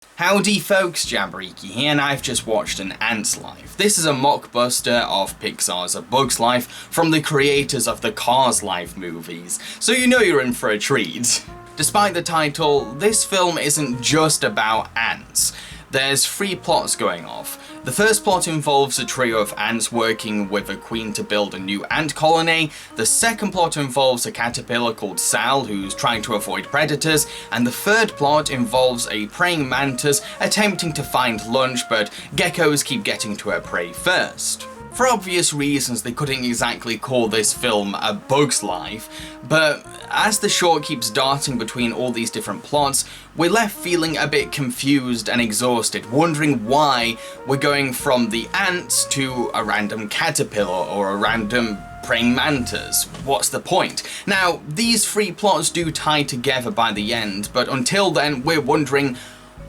Howdy folks, Jambareeqi here, and I've just watched an Ant's Life. This is a mockbuster of Pixar's A Bug's Life from the creators of the Cars Life movies, so you know you're in for a treat. Despite the title, this film isn't just about ants. There's three plots going off. The first plot involves a trio of ants working with a queen to build a new ant colony. The second plot involves a caterpillar called Sal who's trying to avoid predators. And the third plot involves a praying mantis attempting to find lunch, but geckos keep getting to her prey first. For obvious reasons, they couldn't exactly call this film A Bug's Life, but as the short keeps darting between all these different plots, we're left feeling a bit confused and exhausted, wondering why we're going from the ants to a random caterpillar or a random praying mantis. What's the point? Now, these three plots do tie together by the end, but until then, we're wondering,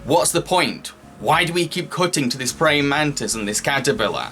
what's the point? Why do we keep cutting to this praying mantis and this caterpillar?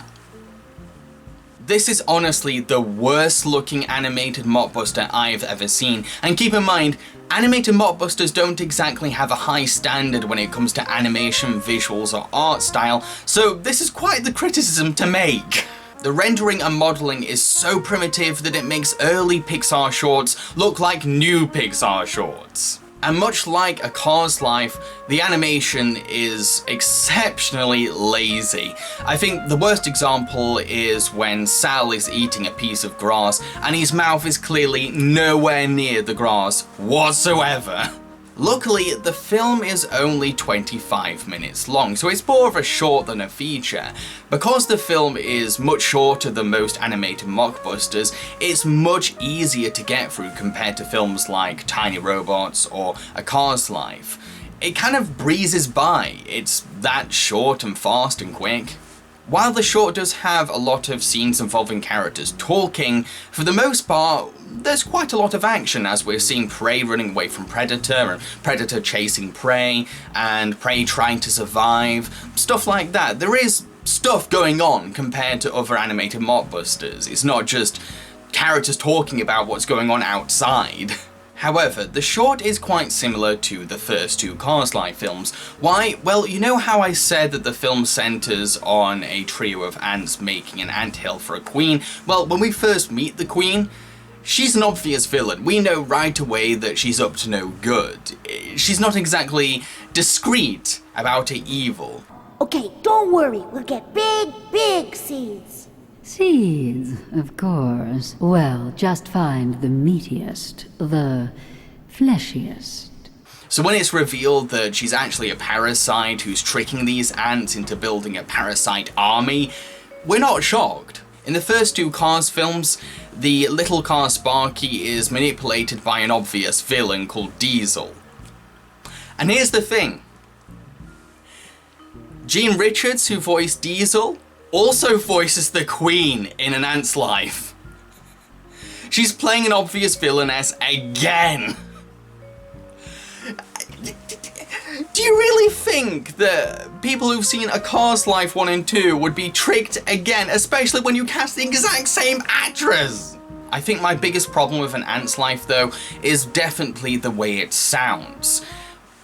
This is honestly the worst looking animated mockbuster I've ever seen, and keep in mind, animated mockbusters don't exactly have a high standard when it comes to animation, visuals or art style, so this is quite the criticism to make. The rendering and modelling is so primitive that it makes early Pixar shorts look like new Pixar shorts. And much like A Cars Life, the animation is exceptionally lazy. I think the worst example is when Sal is eating a piece of grass and his mouth is clearly nowhere near the grass whatsoever. Luckily, the film is only 25 minutes long, so it's more of a short than a feature. Because the film is much shorter than most animated mockbusters, it's much easier to get through compared to films like Tiny Robots or A Cars Life. It kind of breezes by, it's that short and fast and quick. While the short does have a lot of scenes involving characters talking, for the most part, there's quite a lot of action as we're seeing prey running away from predator, and predator chasing prey, and prey trying to survive, stuff like that. There is stuff going on compared to other animated mockbusters. It's not just characters talking about what's going on outside. However, the short is quite similar to the first two Cars Life films. Why? Well, you know how I said that the film centers on a trio of ants making an anthill for a queen? Well, when we first meet the queen, she's an obvious villain. We know right away that she's up to no good. She's not exactly discreet about her evil. Okay, don't worry, we'll get big seeds. Seeds, of course. Well, just find the meatiest, the fleshiest. So when it's revealed that she's actually a parasite who's tricking these ants into building a parasite army, we're not shocked. In the first two Cars films, the little car Sparky is manipulated by an obvious villain called Diesel. And here's the thing. Jean Richards, who voiced Diesel, also voices the Queen in An Ant's Life. She's playing an obvious villainess again. Do you really think that people who've seen A Cars Life 1 and 2 would be tricked again, especially when you cast the exact same actress? I think my biggest problem with An Ant's Life, though, is definitely the way it sounds.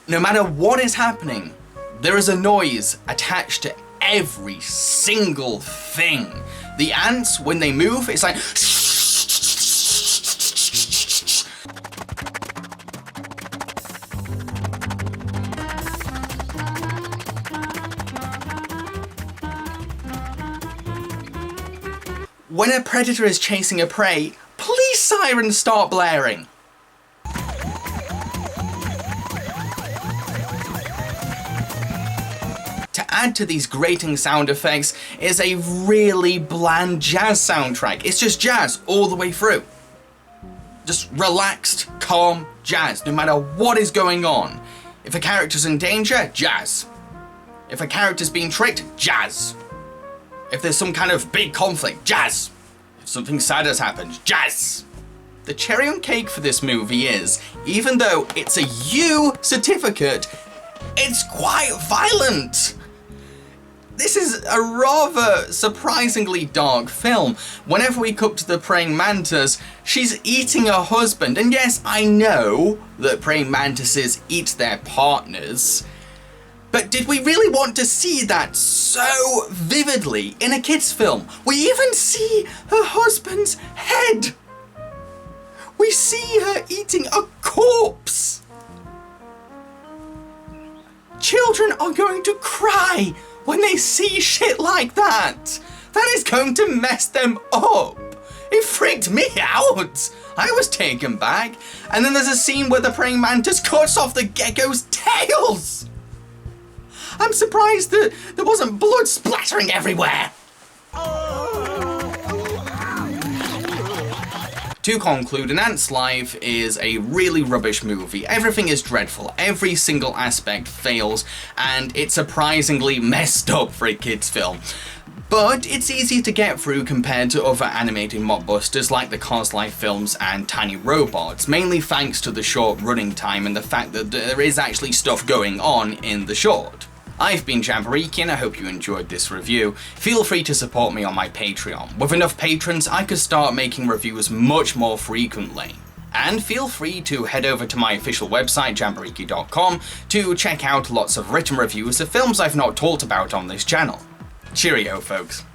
No matter what is happening, there is a noise attached to every single thing. The ants, when they move, it's like when a predator is chasing a prey, police sirens start blaring. To add to these grating sound effects is a really bland jazz soundtrack. It's just jazz all the way through. Just relaxed, calm jazz, no matter what is going on. If a character's in danger, jazz. If a character's being tricked, jazz. If there's some kind of big conflict, jazz. If something sad has happened, jazz. The cherry on cake for this movie is, even though it's a U certificate, it's quite violent. This is a rather surprisingly dark film. Whenever we cut to the praying mantis, she's eating her husband. And yes, I know that praying mantises eat their partners, But did we really want to see that so vividly in a kid's film? We even see her husband's head. We see her eating a corpse. Children are going to cry when they see shit like that. That is going to mess them up. It freaked me out. I was taken back. And then there's a scene where the praying mantis cuts off the gecko's tails. I'm surprised that there wasn't blood splattering everywhere. To conclude, An Ant's Life is a really rubbish movie. Everything is dreadful, every single aspect fails, and it's surprisingly messed up for a kid's film. But it's easy to get through compared to other animated mockbusters like the Cars Life films and Tiny Robots, mainly thanks to the short running time and the fact that there is actually stuff going on in the short. I've been Jambareeqi and I hope you enjoyed this review. Feel free to support me on my Patreon. With enough patrons, I could start making reviews much more frequently. And feel free to head over to my official website, jambareeqi.com, to check out lots of written reviews of films I've not talked about on this channel. Cheerio, folks.